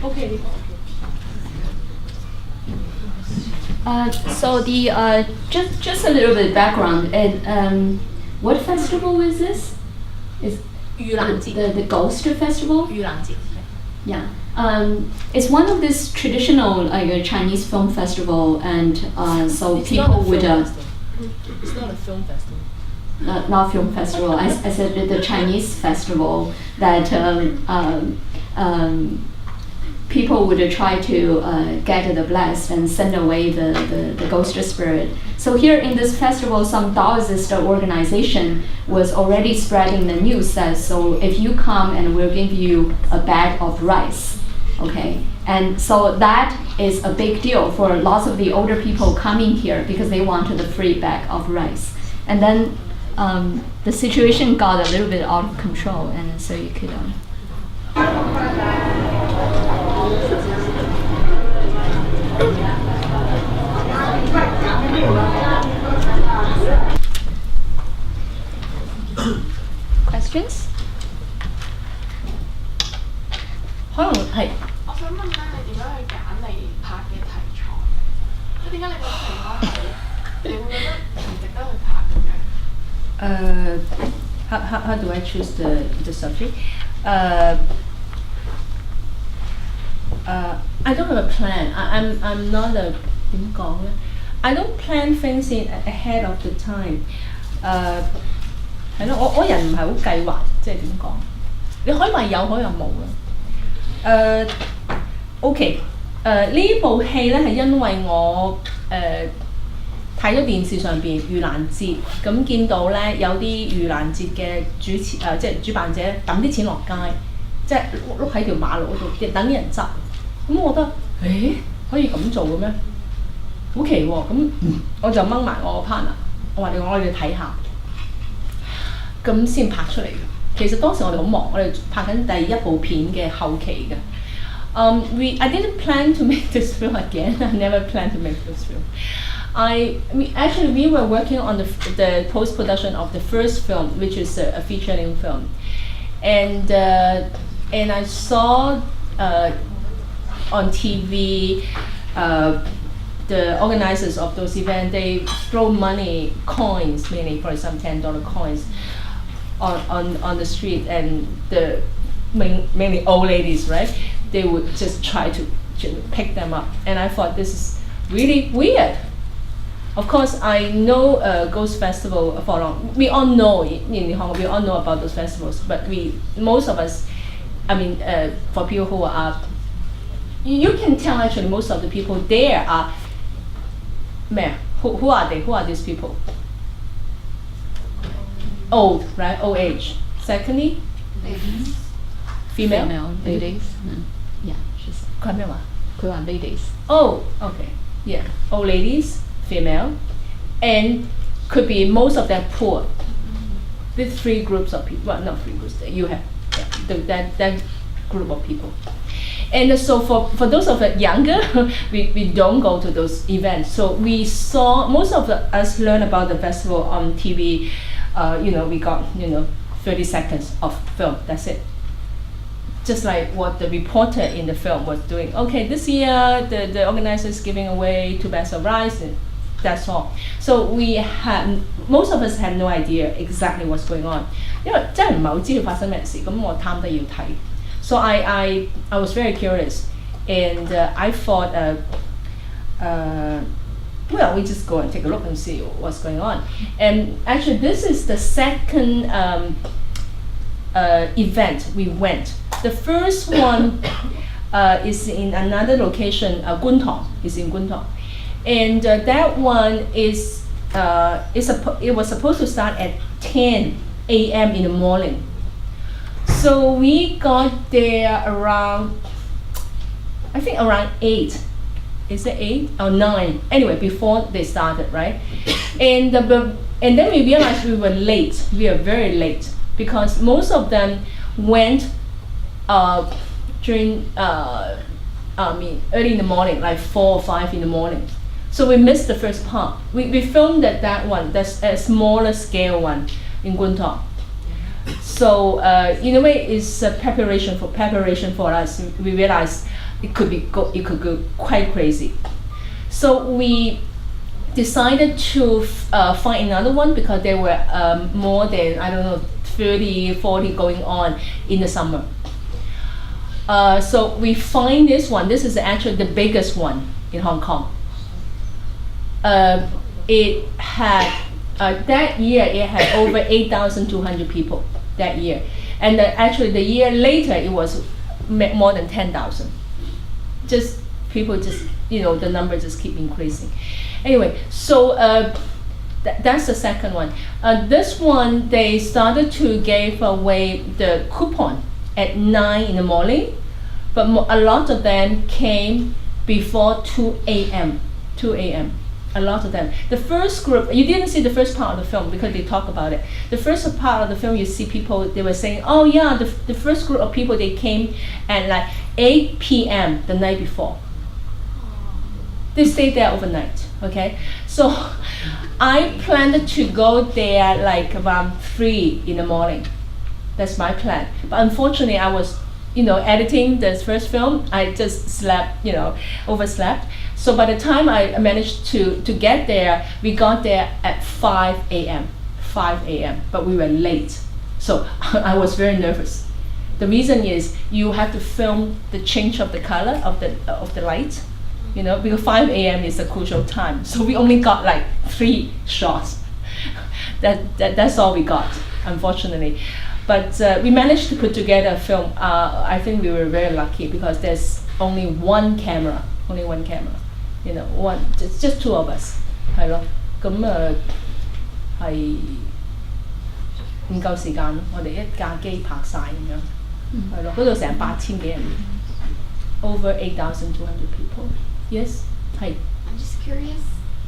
OK， So the just a little bit background. And what festival is this? Is 盂蘭節 the Ghost Festival? 盂蘭節 Yeah. It's one of this traditional Chinese film festival, and so It's people not a would. film festival. It's not a film festival. Not film festival. I said the Chinese festival that people would try to get the blessed and send away the ghost spirit. So here in this festival, some Taoist organization was already spreading the news that so if you come and we'll give you a bag of rice, okay? And so that is a big deal for lots of the older people coming here because they wanted the free bag of rice. And then the situation got a little bit out of control, and so you could. Questions? 可能係我想問咧，你點樣去揀你拍嘅題材？即係點解你覺得題材係你會覺得唔值得去拍咁樣？ how do I choose the subject? I don't have a plan. I'm not a 點講咧 I don't plan things in ahead of the time. 係咯，我人唔係好計劃，即係點講？你可以話有，可以話冇啦。OK， 呢部戲咧係因為我睇咗電視上邊盂蘭節，咁見到咧有啲盂蘭節嘅即係主辦者抌啲錢落街，即係碌喺條馬路嗰度等啲人執。咁我覺得，可以咁做嘅咩？好奇喎！咁我就掹埋我個 partner， 我話我哋睇下，咁先拍出嚟嘅。其實當時我哋好忙，我哋拍緊第一部片嘅後期嘅。I didn't plan to make this film again. I never planned to make this film. We were working on the post production of the first film, which is a feature-length film, and I saw on TV the organizers of those events. They throw money, coins, mainly for example $10 coins, on the street, and the mainly old ladies, right? They would just try to pick them up, and I thought this is really weird. Of course, I know Ghost Festival for long. We all know in Hong Kong. We all know about those festivals, but most of us, for people who are, you can tell actually most of the people there are, who are they? Who are these people? Old, right? Old age. Secondly, Ladies. female ladies. Yeah, she's. 佢係咩話？佢話 ladies. Oh, okay. Yeah. Old ladies, female, and could be most of them poor. These three groups of people. Well, not three groups. You have that group of people. And so for those of us younger, we don't go to those events. So we saw most of us learn about the festival on TV. We got 30 seconds of film. That's it. Just like what the reporter in the film was doing. Okay, this year the organizers giving away 2 bags of rice, and that's all. So most of us had no idea exactly what's going on. 因為真係唔係好知道發生咩事，咁我貪得要睇。So I was very curious, and I thought, well, we just go and take a look and see what's going on. And actually, this is the second event we went. The first one is in another location, Guntong, is in Guntong. And that one is, it was supposed to start at 10 a.m. in the morning. So we got there around, I think around 8. Is it 8 or 9? Anyway, before they started, right? And then we realized we were late. We were very late because most of them went during early in the morning, like 4 or 5 in the morning. So we missed the first part. We filmed that one, that's a smaller scale one in Guntong. So in a way, it's a preparation for us. We realized it could go quite crazy. So we decided to find another one because there were more than, I don't know, 30, 40 going on in the summer. So we find this one. This is actually the biggest one in Hong Kong. It had that year it had over 8,200 people that year, and actually the year later it was more than 10,000. Just people just the number just keep increasing. Anyway, so that's the second one. This one they started to give away the coupon at 9 in the morning, but a lot of them came before 2 a.m. 2 a.m. A lot of them. The first group, you didn't see the first part of the film because they talk about it. The first part of the film, you see people, they were saying, oh yeah, the first group of people, they came at like 8 p.m. the night before. They stayed there overnight, okay? So I planned to go there like around 3 in the morning. That's my plan. But unfortunately, I was, editing this first film. I just slept, overslept. So by the time I managed to get there, we got there at 5 a.m. 5 a.m. But we were late. So I was very nervous. The reason is you have to film the change of the color of the light, because 5 a.m. is a crucial time. So we only got like 3 shots. That's all we got, unfortunately. But we managed to put together a film. I think we were very lucky because there's only one camera. Just 2 of us. 係咯，咁係唔夠時間咯。我哋一架機拍晒咁樣，係咯，嗰度成8,000幾人 ，over 8,200 people. Yes，係。I'm just curious,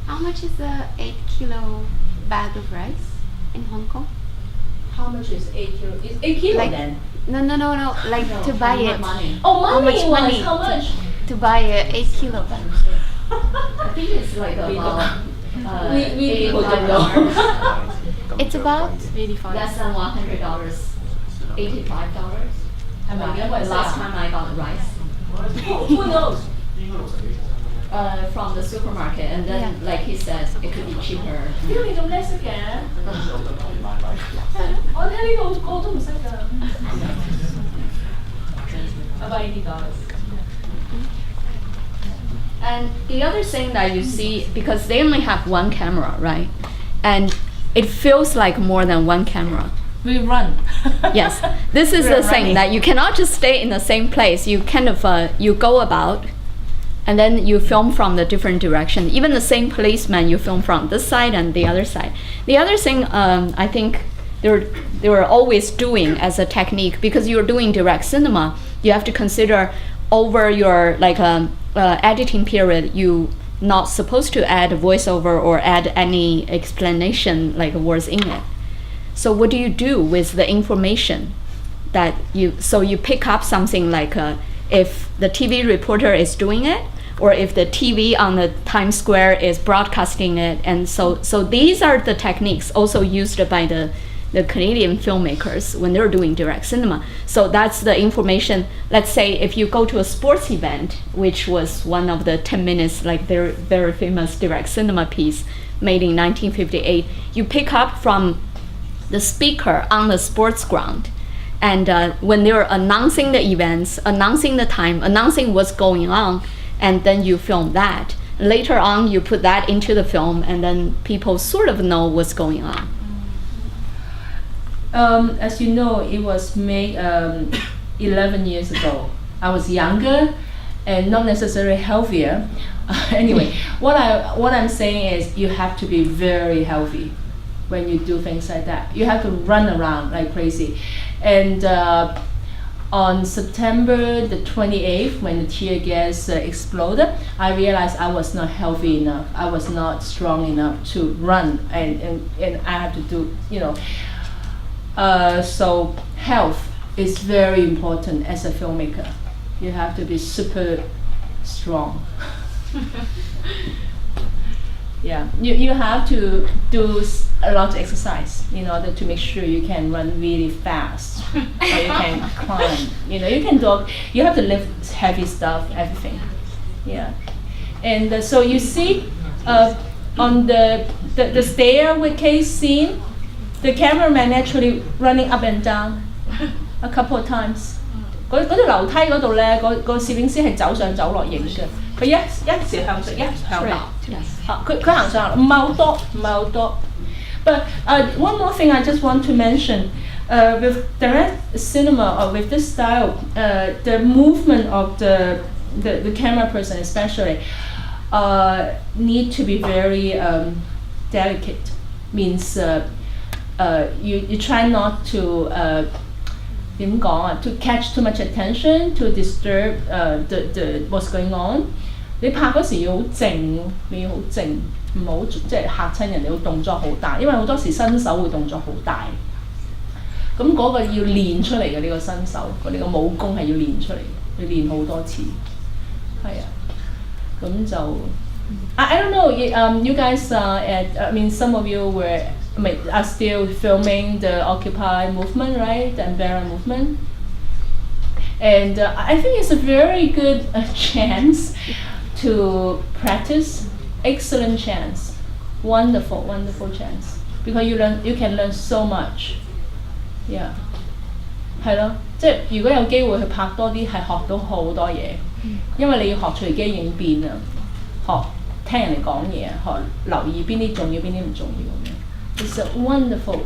how much is a 8-kilo bag of rice in Hong Kong? How much is 8 kilo? Is 8 kilo Like, then? No. Like to buy it. Money. Oh, How much money-wise, money how much? to buy a 8-kilo bag? I think it's like about we people don't know. It's about 85. less than $100, $85. Last time I got rice. Who knows? From the supermarket, and then Yeah. like he said, it could be cheaper. 你仲叻識嘅？我聽呢度個都唔識㗎。About $80. And the other thing that you see, because they only have one camera, right? And it feels like more than one camera. We run. Yes, this is We are the thing running. that you cannot just stay in the same place. You kind of you go about, and then you film from the different direction. Even the same policeman, you film from this side and the other side. The other thing I think they were always doing as a technique, because you're doing direct cinema, you have to consider over your editing period, you not supposed to add voiceover or add any explanation like words in it. So what do you do with the information that you pick up something like if the TV reporter is doing it, or if the TV on the Times Square is broadcasting it, and so these are the techniques also used by the Canadian filmmakers when they're doing direct cinema. So that's the information. Let's say if you go to a sports event, which was one of the 10 minutes, like very, very famous direct cinema piece made in 1958, you pick up from the speaker on the sports ground. And when they're announcing the events, announcing the time, announcing what's going on, and then you film that. Later on, you put that into the film, and then people sort of know what's going on. As you know, it was made 11 years ago. I was younger and not necessarily healthier. Anyway, what I'm saying is you have to be very healthy when you do things like that. You have to run around like crazy. And on September the 28th, when the tear gas exploded, I realized I was not healthy enough. I was not strong enough to run, and I have to do, so health is very important as a filmmaker. You have to be super strong. Yeah, you have to do a lot of exercise in order to make sure you can run really fast, or you can climb. You can do. You have to lift heavy stuff, everything. Yeah, and so you see, on the staircase scene, the cameraman actually running up and down a couple of times. 嗰條樓梯嗰度咧，個攝影師係走上走落影嘅。佢一時向上，一向下。佢行上唔係好多。But one more thing I just want to mention, with direct cinema or with this style, the movement of the camera person especially need to be very delicate. Means you try not to to catch too much attention, to disturb the what's going on. 你拍嗰時要好靜，你要好靜，唔好即係嚇親人哋，會動作好大，因為好多時新手會動作好大。咁嗰個要練出嚟嘅呢個新手，呢個武功係要練出嚟，要練好多次。係啊，咁就 I don't know. You guys some of you are still filming the Occupy movement, right? The Canberra movement. And I think it's a very good chance to practice. Excellent chance. Wonderful chance. Because you can learn so much. Yeah. 係咯，即係如果有機會去拍多啲，係學到好多嘢。因為你要學隨機應變啊，學聽人哋講嘢啊，學留意邊啲重要，邊啲唔重要咁樣。It's a wonderful.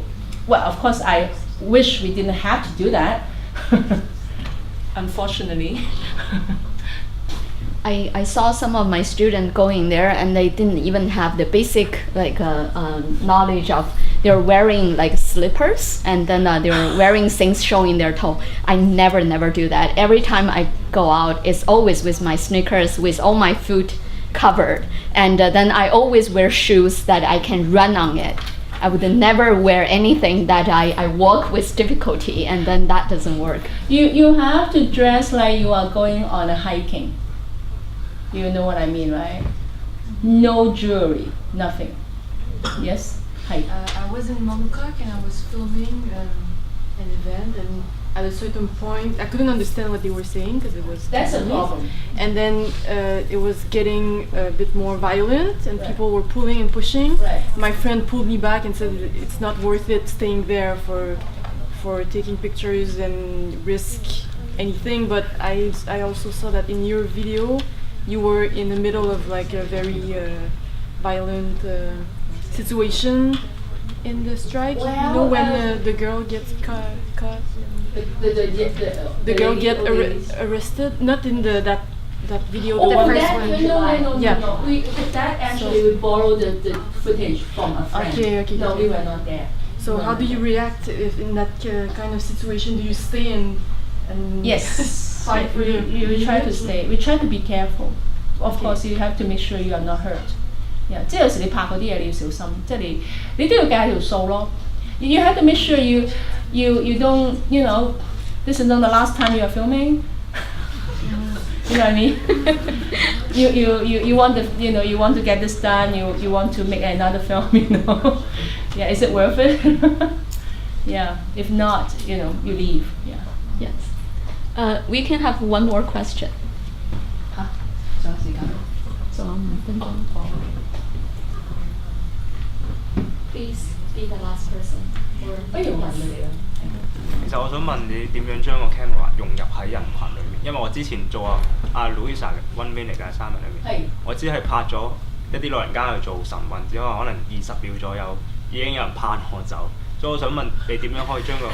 Well, of course, I wish we didn't have to do that. Unfortunately. I saw some of my students going there, and they didn't even have the basic knowledge of. They're wearing like slippers, and then they're wearing things showing their toe. I never do that. Every time I go out, it's always with my sneakers, with all my foot covered, and then I always wear shoes that I can run on it. I would never wear anything that I walk with difficulty, and then that doesn't work. You have to dress like you are going on a hiking. You know what I mean, right? No jewelry, nothing. Yes? Hi. I was in Mongkok and I was filming an event, and at a certain point I couldn't understand what they were saying because it was That's Japanese. a problem. And then it was getting a bit more violent, and Right. people were pulling and pushing. Right. My friend pulled me back and said it's not worth it staying there for taking pictures and risk anything. But I also saw that in your video you were in the middle of like a very violent situation in the strike. When the girl gets caught. The girl get arrested, not in that video. Oh, the first that, one. no. Yeah. That actually we borrowed the footage from a friend. Okay. No, we were not there. So how do you react if in that kind of situation? Do you stay and Yes. fight for your We try to stay. We try to be careful. Of course, you have to make sure you are not hurt. Yeah, 即係有時你拍嗰啲嘢你要小心，即係你都要計下條數咯。You have to make sure you don't, this is not the last time you are filming. You know what I mean? you want you want to get this done. You want to make another film. Yeah, is it worth it? Yeah. If not, you leave. Yeah. Yes. We can have one more question. 仲有時間？仲有5分鐘。Please. please be the last person. 不如問你哋啦。其實我想問你點樣將個 camera 融入喺人群裏面，因為我之前做阿 Louisa 嘅 1 minute 嘅3日裏面，我只係拍咗一啲老人家去做晨運，只可能20秒左右已經有人拍我走，所以我想問你點樣可以將個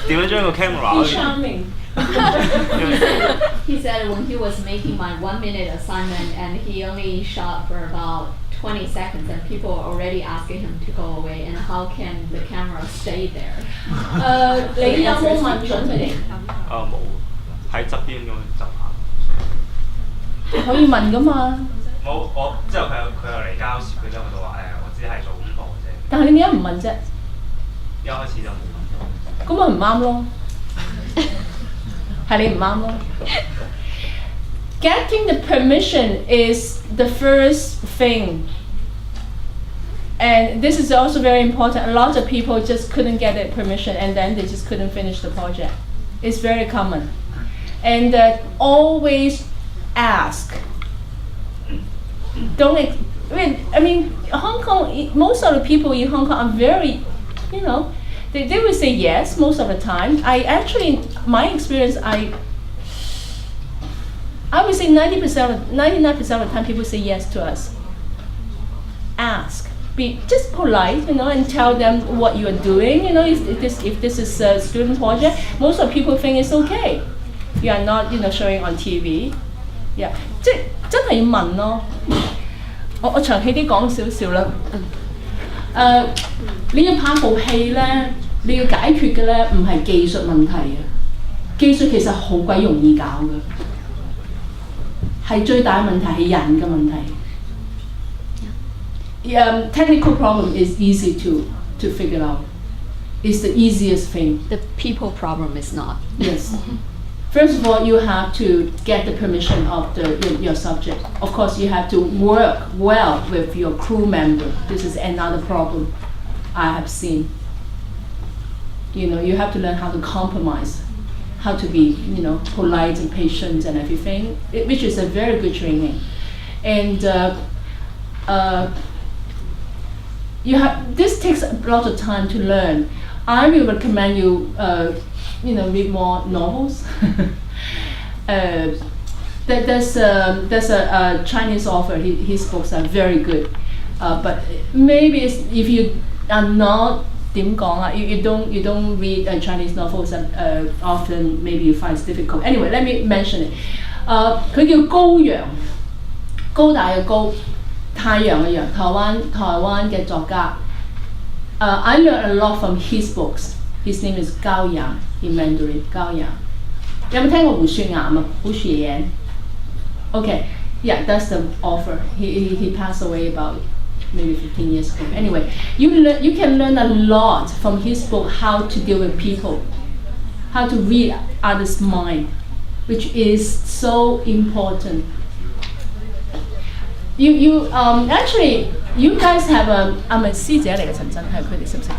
點樣將個 camera 可以 He said when he was making my 1 minute assignment and he only shot for about 20 seconds and people are already asking him to go away and how can the camera stay there? 你有冇問準佢哋？冇，喺側邊咁樣就下。可以問噶嘛？冇，我之後佢又嚟交涉，佢之後就話我只係做功課啫。但係你點解唔問啫？一開始就冇問。咁咪唔啱咯，係你唔啱咯。Getting the permission is the first thing. And this is also very important. A lot of people just couldn't get the permission and then they just couldn't finish the project. It's very common. And always ask. I mean, Hong Kong, most of the people in Hong Kong are very, they will say yes most of the time. My experience, I would say 99% of the time people say yes to us. Ask. Be just polite, and tell them what you are doing. If this is a student project, most of people think it's okay. You are not, showing on TV. Yeah. 即係真係要問咯。我長氣啲講少少啦。你要拍部戲咧，你要解決嘅咧唔係技術問題啊，技術其實好鬼容易搞嘅。係最大問題係人嘅問題。Technical problem is easy to figure out. It's the easiest thing. The people problem is not. Yes. First of all, you have to get the permission of your subject. Of course, you have to work well with your crew member. This is another problem I have seen. You have to learn how to compromise, how to be, polite and patient and everything, which is a very good training. And this takes a lot of time to learn. I will recommend you, read more novels. There's a Chinese author. His books are very good, but maybe if you are not you don't read Chinese novels often, maybe you find it difficult. Anyway, let me mention it. 佢叫高陽，高大嘅高，太陽嘅陽，台灣嘅作家。I learned a lot from his books. His name is Gao Yang in Mandarin. Gao Yang. 有冇聽過胡雪岩啊？胡雪岩。Okay, yeah, that's the author. He passed away about maybe 15 years ago. Anyway, you can learn a lot from his book how to deal with people, how to read others' mind, which is so important. Actually, you guys have係咪師姐嚟嘅陳真？係佢哋識唔識？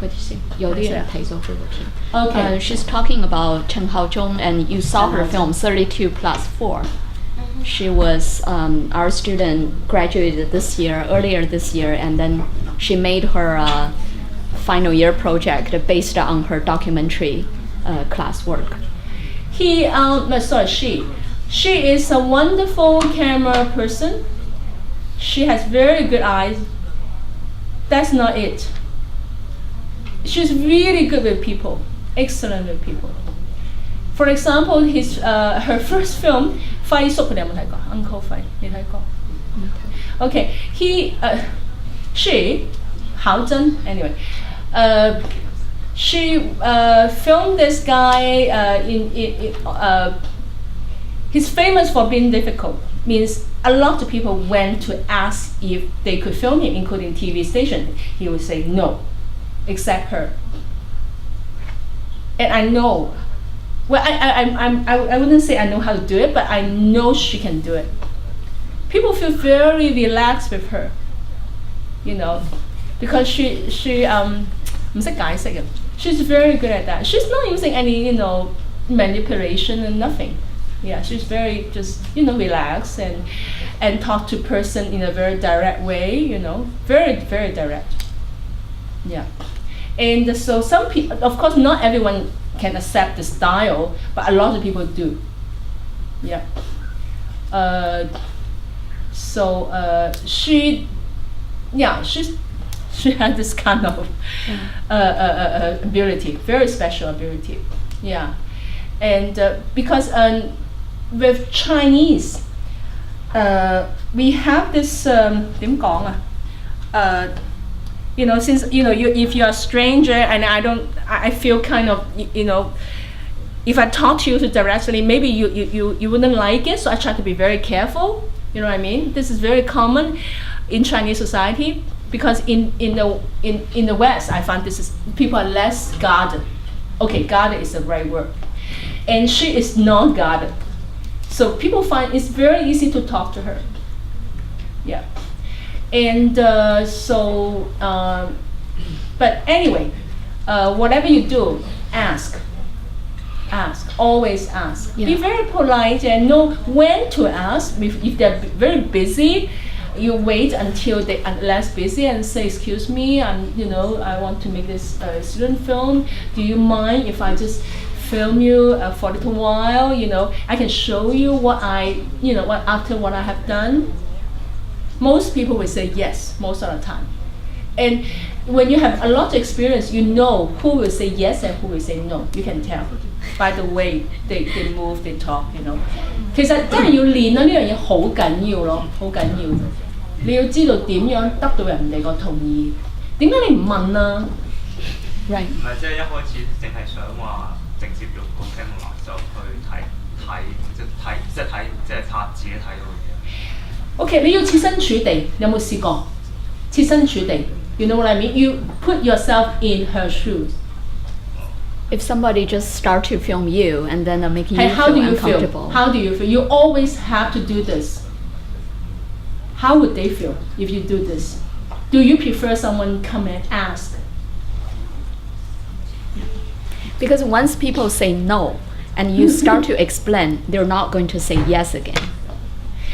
佢哋識，有啲人睇咗佢部片。Okay. She's talking about Chen Haozhong, and you saw her film 32+4. She was our student, graduated earlier this year, and then she made her final year project based on her documentary classwork. She is a wonderful camera person. She has very good eyes. That's not it. She's really good with people, excellent with people. For example, her first film, 輝叔你有冇睇過 ？Uncle 輝，你睇過 ？Okay, she 郝真 anyway, she filmed this guy he's famous for being difficult. Means a lot of people went to ask if they could film him, including TV station. He would say no, except her. And I know. Well, I wouldn't say I know how to do it, but I know she can do it. People feel very relaxed with her, because she唔識解釋嘅. She's very good at that. She's not using any, manipulation and nothing. Yeah, she's very just relaxed and talk to person in a very direct way. Very very direct. Yeah, and so some people, of course, not everyone can accept the style, but a lot of people do. Yeah. She had this kind of ability, very special ability. Yeah, and because with Chinese, we have this 點講啊？ since if you're a stranger and I feel kind of if I talk to you directly, maybe you wouldn't like it. So I try to be very careful. You know what I mean? This is very common in Chinese society because in the West, I find people are less guarded. Okay, guarded is the right word, and she is not guarded. So people find it's very easy to talk to her. Yeah. And but anyway, whatever you do, ask, always ask. Yeah. Be very polite and know when to ask. If they're very busy, you wait until they are less busy and say, "Excuse me, I want to make this student film. Do you mind if I just film you for a little while? I can show you what after what I have done." Most people will say yes most of the time. And when you have a lot of experience, you know who will say yes and who will say no. You can tell by the way they move, they talk. 其實真係要練咯，呢樣嘢好緊要咯，好緊要。你要知道點樣得到人哋個同意。點解你唔問啊 ？Right。唔係即係一開始淨係想話直接用個 camera 就去睇，即係拍自己睇到嘅嘢。OK， 你要設身處地，你有冇試過？設身處地 ，you know what I mean? You put yourself in her shoes. If somebody just start to film you and then making you how feel do you uncomfortable. Feel? How do you feel? You always have to do this. How would they feel if you do this? Do you prefer someone come and ask? Because once people say no and you start to explain, they're not going to say yes again.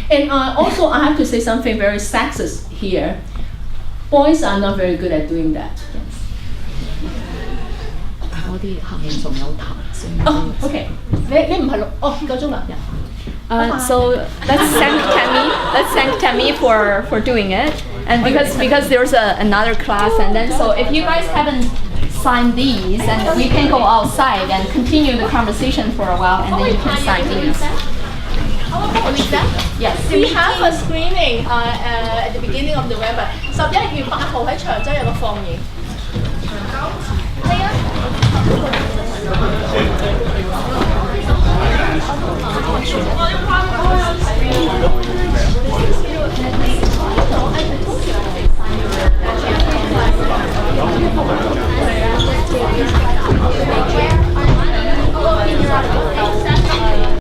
And also, I have to say something very sexist here. Boys are not very good at doing that. Oh, okay. 你唔係錄哦夠鐘啦。So let's thank Tammy for doing it, and because there's another class, and then so if you guys haven't signed these, and we can go outside and continue the conversation for a while, and then you can sign these. Yes, we have a screening at the beginning of November. 11月8號喺長洲有個放映。